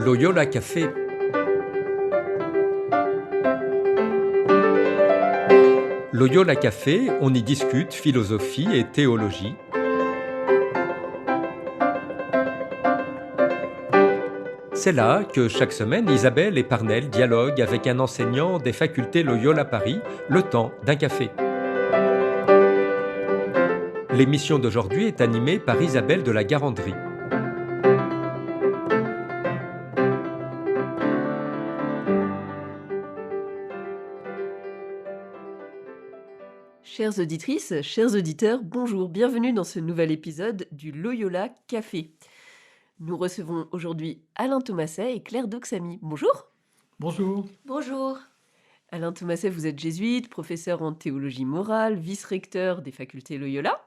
Loyola Café. Loyola Café, on y discute philosophie et théologie. C'est là que chaque semaine, Isabelle et Parnell dialoguent avec un enseignant des facultés Loyola Paris, le temps d'un café. L'émission d'aujourd'hui est animée par Isabelle de la Garandrie. Chères auditrices, chers auditeurs, bonjour, bienvenue dans ce nouvel épisode du Loyola Café. Nous recevons aujourd'hui Alain Thomasset et Claire Doxamy. Bonjour. Bonjour. Bonjour. Alain Thomasset, vous êtes jésuite, professeur en théologie morale, vice-recteur des facultés Loyola.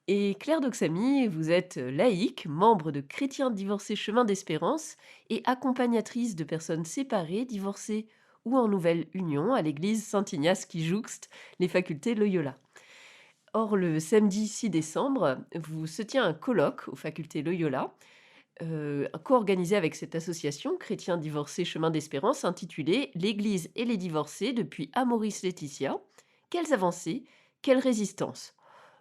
Et Claire Doxamy, vous êtes laïque, membre de Chrétiens divorcés Chemin d'Espérance et accompagnatrice de personnes séparées, divorcées ou en nouvelle union à l'église Saint-Ignace qui jouxte les facultés Loyola. Or, le samedi 6 décembre, se tient un colloque aux facultés Loyola, co-organisé avec cette association Chrétiens divorcés Chemin d'Espérance, intitulé « L'Église et les divorcés depuis Amoris Laetitia. Quelles avancées, quelle résistance ?»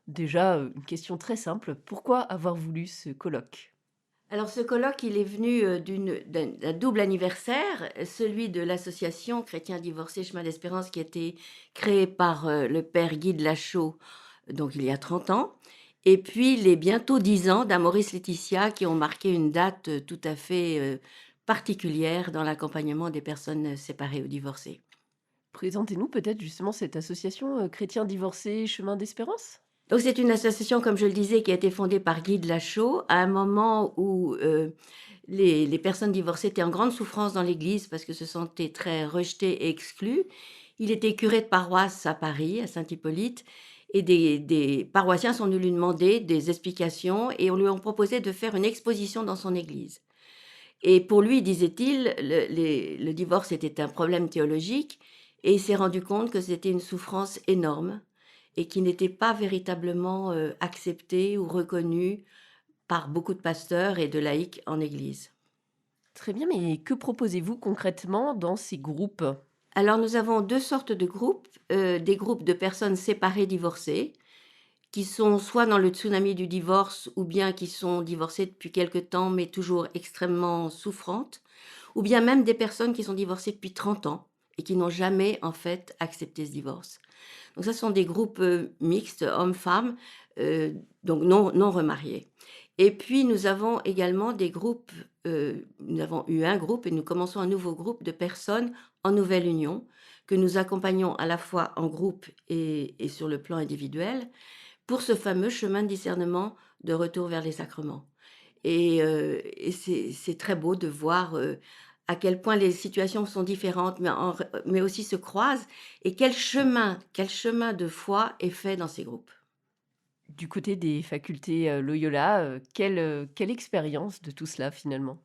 Déjà, une question très simple, pourquoi avoir voulu ce colloque ? Alors ce colloque, il est venu d'un double anniversaire, celui de l'association Chrétiens divorcés Chemin d'Espérance qui a été créée par le père Guy de Lachaud, donc il y a 30 ans, et puis les bientôt 10 ans d'Amoris Laetitia qui ont marqué une date tout à fait particulière dans l'accompagnement des personnes séparées ou divorcées. Présentez-nous peut-être justement cette association Chrétiens divorcés Chemin d'Espérance ? Donc c'est une association, comme je le disais, qui a été fondée par Guy de Lachaud à un moment où les personnes divorcées étaient en grande souffrance dans l'Église parce que se sentaient très rejetées et exclues. Il était curé de paroisse à Paris, à Saint-Hippolyte, et des paroissiens sont venus lui demander des explications et on lui a proposé de faire une exposition dans son Église. Et pour lui, disait-il, le divorce était un problème théologique et il s'est rendu compte que c'était une souffrance énorme et qui n'était pas véritablement accepté ou reconnu par beaucoup de pasteurs et de laïcs en Église. Très bien, mais que proposez-vous concrètement dans ces groupes ? Alors nous avons deux sortes de groupes, des groupes de personnes séparées divorcées, qui sont soit dans le tsunami du divorce ou bien qui sont divorcées depuis quelque temps mais toujours extrêmement souffrantes, ou bien même des personnes qui sont divorcées depuis 30 ans et qui n'ont jamais en fait accepté ce divorce. Donc ça, ce sont des groupes mixtes, hommes-femmes, donc non remariés. Et puis, nous avons également des groupes, nous avons eu un groupe et nous commençons un nouveau groupe de personnes en nouvelle union que nous accompagnons à la fois en groupe et sur le plan individuel pour ce fameux chemin de discernement de retour vers les sacrements. Et c'est très beau de voir à quel point les situations sont différentes, mais aussi se croisent, et quel chemin de foi est fait dans ces groupes. Du côté des facultés Loyola, quelle expérience de tout cela finalement ?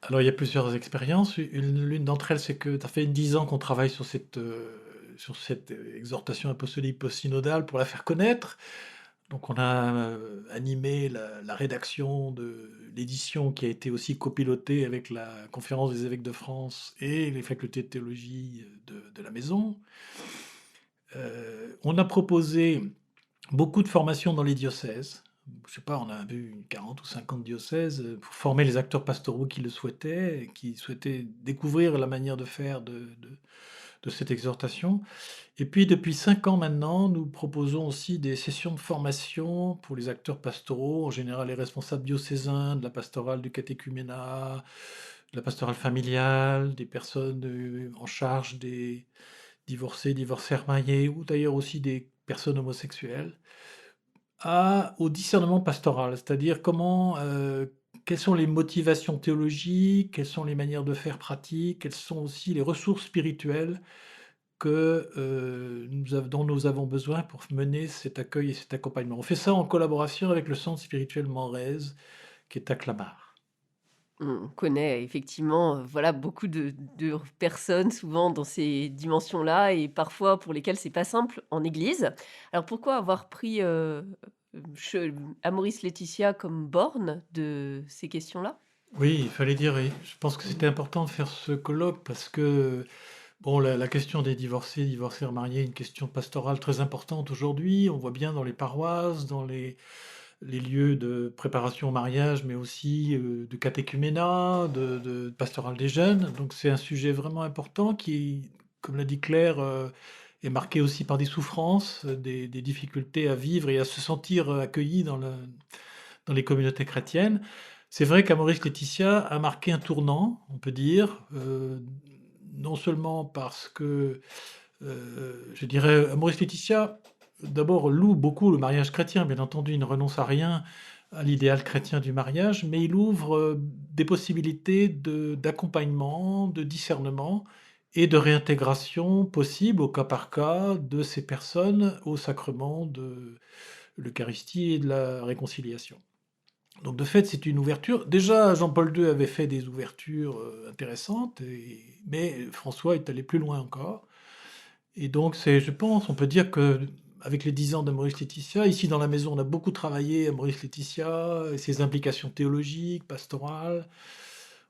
Alors, il y a plusieurs expériences. L'une d'entre elles, c'est que ça fait 10 ans qu'on travaille sur cette exhortation apostolique post-synodale pour la faire connaître. Donc, on a animé la rédaction de l'édition qui a été aussi copilotée avec la Conférence des évêques de France et les facultés de théologie de la maison. On a proposé beaucoup de formations dans les diocèses. Je sais pas, on a vu 40 ou 50 diocèses pour former les acteurs pastoraux qui le souhaitaient, et qui souhaitaient découvrir la manière de faire de cette exhortation. Et puis depuis 5 ans maintenant, nous proposons aussi des sessions de formation pour les acteurs pastoraux, en général les responsables diocésains, de la pastorale du catéchuménat, de la pastorale familiale, des personnes en charge des divorcés, divorcés remariés, ou d'ailleurs aussi des personnes homosexuelles, au discernement pastoral, c'est-à-dire quelles sont les motivations théologiques, quelles sont les manières de faire pratiques, quelles sont aussi les ressources spirituelles dont nous avons besoin pour mener cet accueil et cet accompagnement. On fait ça en collaboration avec le Centre spirituel Menrez, qui est à Clamart. On connaît effectivement beaucoup de personnes souvent dans ces dimensions-là et parfois pour lesquelles c'est pas simple en église. Alors pourquoi avoir pris Amoris Laetitia comme borne de ces questions-là ? Oui, il fallait dire, et je pense que c'était important de faire ce colloque parce que, bon, la question des divorcés, divorcés remariés est une question pastorale très importante aujourd'hui. On voit bien dans les paroisses, dans les lieux de préparation au mariage, mais aussi de catéchuménat, de pastoral des jeunes. Donc c'est un sujet vraiment important qui, comme l'a dit Claire, est marqué aussi par des souffrances, des difficultés à vivre et à se sentir accueilli dans les communautés chrétiennes. C'est vrai qu'Amoris Laetitia a marqué un tournant, on peut dire, non seulement parce que, je dirais, Amoris Laetitia, d'abord, loue beaucoup le mariage chrétien. Bien entendu, il ne renonce à rien à l'idéal chrétien du mariage, mais il ouvre des possibilités d'accompagnement, de discernement et de réintégration possible au cas par cas de ces personnes au sacrement de l'Eucharistie et de la réconciliation. Donc de fait, c'est une ouverture. Déjà, Jean-Paul II avait fait des ouvertures intéressantes, mais François est allé plus loin encore. Et donc, je pense, on peut dire que avec les 10 ans de Maurice Laetitia, ici dans la maison, on a beaucoup travaillé à Maurice Laetitia et ses implications théologiques, pastorales.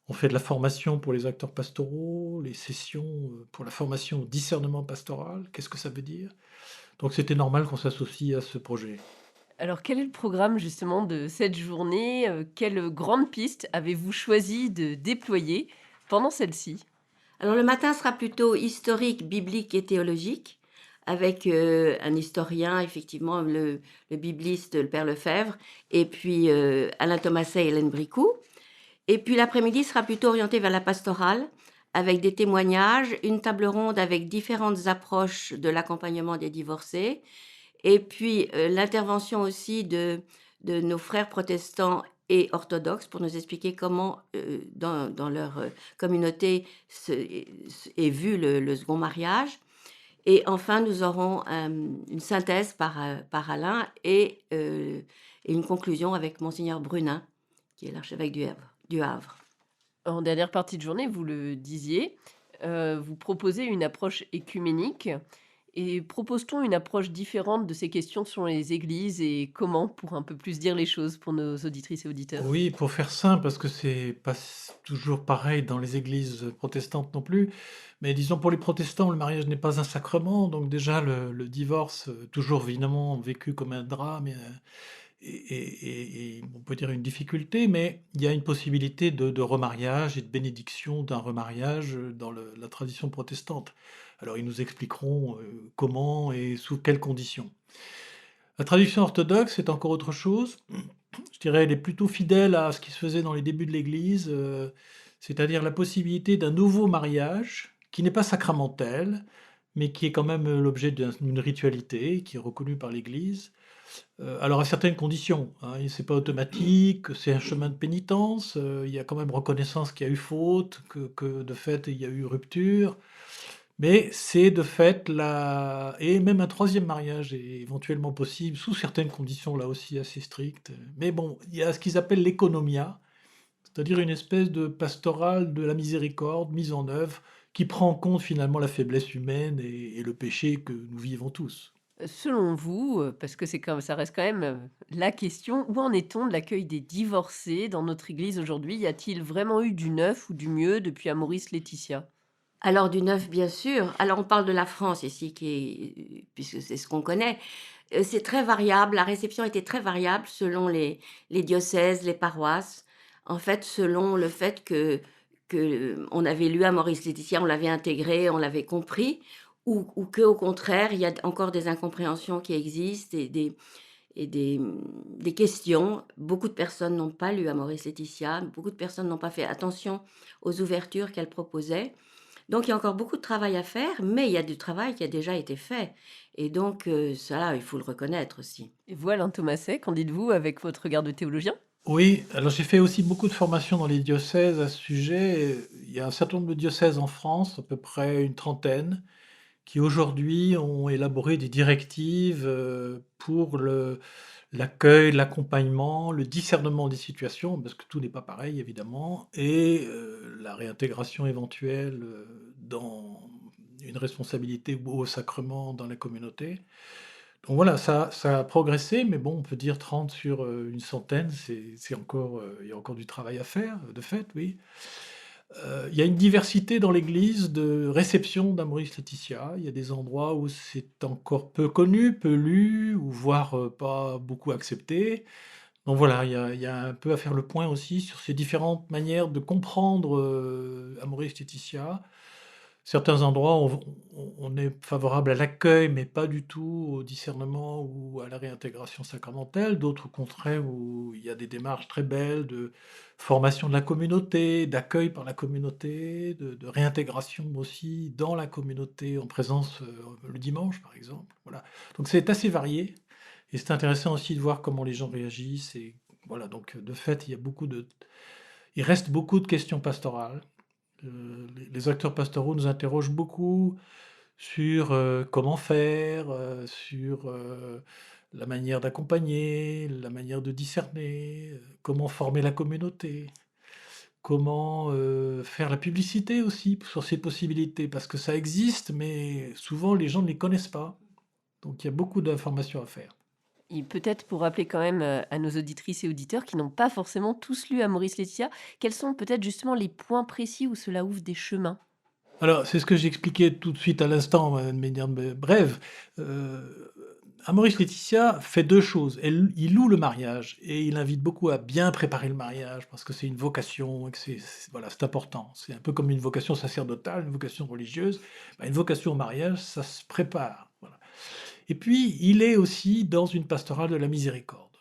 On fait de la formation pour les acteurs pastoraux, les sessions pour la formation au discernement pastoral. Qu'est-ce que ça veut dire? Donc c'était normal qu'on s'associe à ce projet. Alors, quel est le programme justement de cette journée? Quelle grande piste avez-vous choisi de déployer pendant celle-ci? Alors le matin sera plutôt historique, biblique et théologique, avec un historien, effectivement, le bibliste, le père Lefebvre, et puis Alain Thomaset et Hélène Bricou. Et puis l'après-midi sera plutôt orienté vers la pastorale, avec des témoignages, une table ronde avec différentes approches de l'accompagnement des divorcés, et puis l'intervention aussi de nos frères protestants et orthodoxes pour nous expliquer comment dans leur communauté est vu le second mariage. Et enfin, nous aurons une synthèse par Alain et une conclusion avec Monseigneur Brunin, qui est l'archevêque du Havre. En dernière partie de journée, vous le disiez, vous proposez une approche écuménique. Et propose-t-on une approche différente de ces questions sur les églises et comment, pour un peu plus dire les choses pour nos auditrices et auditeurs? Oui, pour faire simple, parce que c'est pas toujours pareil dans les églises protestantes non plus, mais disons pour les protestants, le mariage n'est pas un sacrement, donc déjà le divorce, toujours évidemment vécu comme un drame, et on peut dire une difficulté, mais il y a une possibilité de remariage et de bénédiction d'un remariage dans la tradition protestante. Alors ils nous expliqueront comment et sous quelles conditions. La tradition orthodoxe, c'est encore autre chose. Je dirais, elle est plutôt fidèle à ce qui se faisait dans les débuts de l'Église, c'est-à-dire la possibilité d'un nouveau mariage qui n'est pas sacramentel, mais qui est quand même l'objet d'une ritualité qui est reconnue par l'Église. Alors à certaines conditions, hein, et c'est pas automatique, c'est un chemin de pénitence, il y a quand même reconnaissance qu'il y a eu faute, que de fait il y a eu rupture, mais c'est de fait la et même un troisième mariage est éventuellement possible sous certaines conditions, là aussi assez strictes. Mais bon, il y a ce qu'ils appellent l'économia, c'est-à-dire une espèce de pastorale de la miséricorde mise en œuvre, qui prend en compte finalement la faiblesse humaine et le péché que nous vivons tous. Selon vous, parce que ça reste quand même, la question, où en est-on de l'accueil des divorcés dans notre église aujourd'hui? Y a-t-il vraiment eu du neuf ou du mieux depuis Amoris Laetitia? Alors du neuf, bien sûr. Alors on parle de la France ici, puisque c'est ce qu'on connaît. C'est très variable, la réception était très variable selon les diocèses, les paroisses. En fait, selon le fait que on avait lu à Maurice Laetitia, on l'avait intégré, on l'avait compris, ou qu'au contraire, il y a encore des incompréhensions qui existent et des questions. Beaucoup de personnes n'ont pas lu à Maurice Laetitia, beaucoup de personnes n'ont pas fait attention aux ouvertures qu'elle proposait. Donc il y a encore beaucoup de travail à faire, mais il y a du travail qui a déjà été fait et donc ça, il faut le reconnaître aussi. Et vous, Alain Thomaset, qu'en dites-vous avec votre regard de théologien? Oui, alors j'ai fait aussi beaucoup de formations dans les diocèses à ce sujet. Il y a un certain nombre de diocèses en France, à peu près une trentaine, qui aujourd'hui ont élaboré des directives pour l'accueil, l'accompagnement, le discernement des situations, parce que tout n'est pas pareil évidemment, et la réintégration éventuelle dans une responsabilité ou au sacrement dans la communauté. Donc voilà, ça a progressé, mais bon, on peut dire 30 sur une centaine, c'est encore, il y a encore du travail à faire, de fait, oui. Il y a une diversité dans l'Église de réception d'Amoris Laetitia. Il y a des endroits où c'est encore peu connu, peu lu, ou voire pas beaucoup accepté. Donc voilà, il y a un peu à faire le point aussi sur ces différentes manières de comprendre Amoris Laetitia. Certains endroits, on est favorable à l'accueil, mais pas du tout au discernement ou à la réintégration sacramentelle. D'autres, au contraire, où il y a des démarches très belles de formation de la communauté, d'accueil par la communauté, de réintégration aussi dans la communauté en présence le dimanche, par exemple. Voilà. Donc c'est assez varié et c'est intéressant aussi de voir comment les gens réagissent. Et voilà, donc de fait, il reste beaucoup de questions pastorales. Les acteurs pastoraux nous interrogent beaucoup sur comment faire, sur la manière d'accompagner, la manière de discerner, comment former la communauté, comment faire la publicité aussi sur ces possibilités, parce que ça existe, mais souvent les gens ne les connaissent pas. Donc il y a beaucoup d'informations à faire. Et peut-être pour rappeler quand même, à nos auditrices et auditeurs qui n'ont pas forcément tous lu Amoris Laetitia, quels sont peut-être justement les points précis où cela ouvre des chemins? Alors, c'est ce que j'expliquais tout de suite à l'instant, de manière brève. Amoris Laetitia fait deux choses. Il loue le mariage et il invite beaucoup à bien préparer le mariage parce que c'est une vocation et que voilà, c'est important. C'est un peu comme une vocation sacerdotale, une vocation religieuse. Une vocation au mariage, ça se prépare. Voilà. Et puis, il est aussi dans une pastorale de la miséricorde.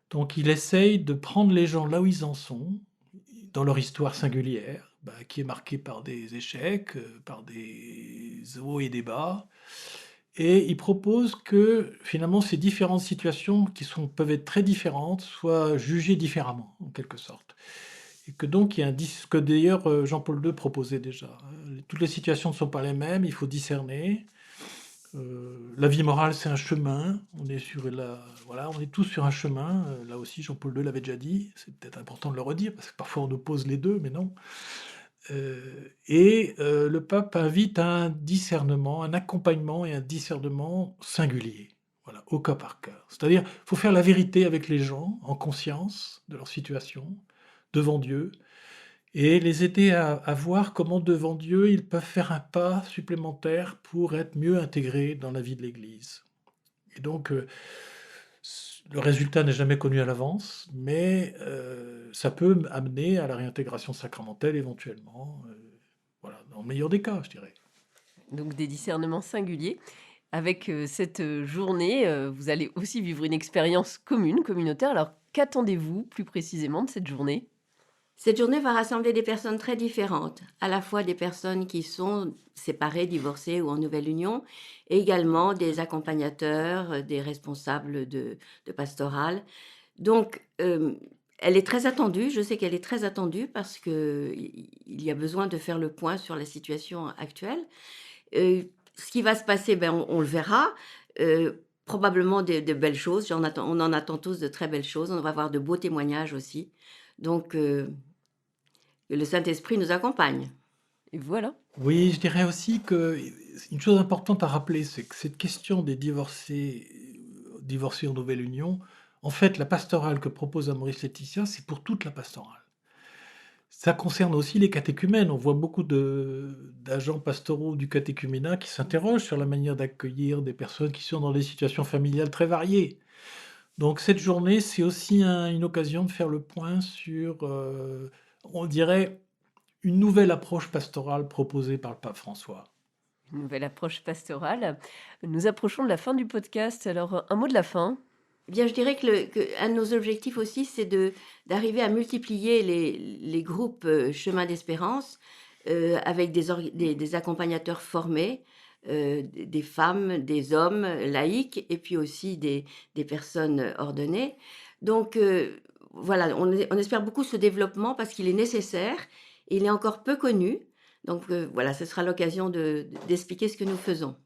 Donc, il essaye de prendre les gens là où ils en sont, dans leur histoire singulière, qui est marquée par des échecs, par des hauts et des bas. Et il propose que finalement ces différentes situations peuvent être très différentes soient jugées différemment, en quelque sorte. Et que donc il y a ce que d'ailleurs Jean-Paul II proposait déjà. Toutes les situations ne sont pas les mêmes, il faut discerner. La vie morale, c'est un chemin. On est tous sur un chemin. Là aussi, Jean-Paul II l'avait déjà dit. C'est peut-être important de le redire parce que parfois on oppose les deux, mais non. Le pape invite à un discernement, un accompagnement et un discernement singulier, voilà, au cas par cas. C'est-à-dire, il faut faire la vérité avec les gens, en conscience de leur situation, devant Dieu, et les aider à voir comment devant Dieu ils peuvent faire un pas supplémentaire pour être mieux intégrés dans la vie de l'Église. Et donc, le résultat n'est jamais connu à l'avance, mais ça peut amener à la réintégration sacramentelle éventuellement, voilà, dans le meilleur des cas, je dirais. Donc des discernements singuliers. Avec, cette, journée, vous allez aussi vivre une expérience commune, communautaire. Alors qu'attendez-vous plus précisément de cette journée? Cette journée va rassembler des personnes très différentes, à la fois des personnes qui sont séparées, divorcées ou en nouvelle union, et également des accompagnateurs, des responsables de pastorale. Donc, elle est très attendue, je sais qu'elle est très attendue parce qu'il y a besoin de faire le point sur la situation actuelle. Ce qui va se passer, on le verra, probablement de belles choses, on en attend tous de très belles choses, on va avoir de beaux témoignages aussi. Donc, que le Saint-Esprit nous accompagne. Et voilà. Oui, je dirais aussi que une chose importante à rappeler, c'est que cette question des divorcés en nouvelle union, en fait, la pastorale que propose Amoris Laetitia, c'est pour toute la pastorale. Ça concerne aussi les catéchumènes. On voit beaucoup d'agents pastoraux du catéchuménat qui s'interrogent sur la manière d'accueillir des personnes qui sont dans des situations familiales très variées. Donc cette journée, c'est aussi une occasion de faire le point sur, on dirait, une nouvelle approche pastorale proposée par le pape François. Une nouvelle approche pastorale. Nous approchons de la fin du podcast. Alors, un mot de la fin? Eh bien, je dirais que un de nos objectifs aussi, c'est d'arriver à multiplier les groupes Chemin d'Espérance avec des accompagnateurs formés, des femmes, des hommes laïcs et puis aussi des personnes ordonnées. Donc, voilà, on espère beaucoup ce développement parce qu'il est nécessaire. Il est encore peu connu. Donc, voilà, ce sera l'occasion d'expliquer ce que nous faisons.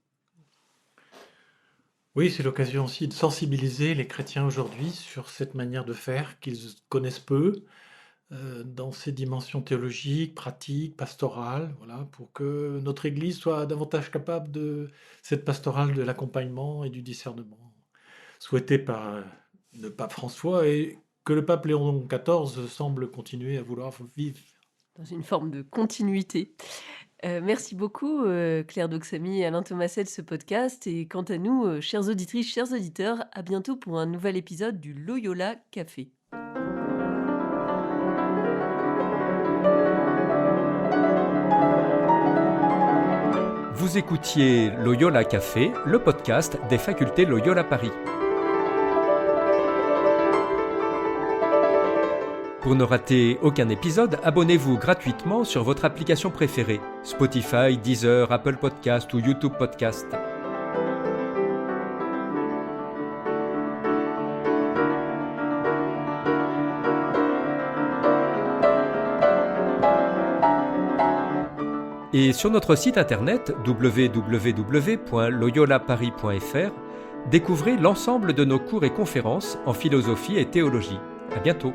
Oui, c'est l'occasion aussi de sensibiliser les chrétiens aujourd'hui sur cette manière de faire qu'ils connaissent peu, dans ces dimensions théologiques, pratiques, pastorales, voilà, pour que notre Église soit davantage capable de cette pastorale de l'accompagnement et du discernement. souhaité par le pape François et que le pape Léon XIV semble continuer à vouloir vivre. Dans une forme de continuité. Merci beaucoup, Claire Doxamy et Alain Thomaset de ce podcast. Et quant à nous, chères auditrices, chers auditeurs, à bientôt pour un nouvel épisode du Loyola Café. Vous écoutiez Loyola Café, le podcast des facultés Loyola Paris. Pour ne rater aucun épisode, abonnez-vous gratuitement sur votre application préférée, Spotify, Deezer, Apple Podcast ou YouTube Podcast. Et sur notre site internet www.loyolaparis.fr, découvrez l'ensemble de nos cours et conférences en philosophie et théologie. À bientôt.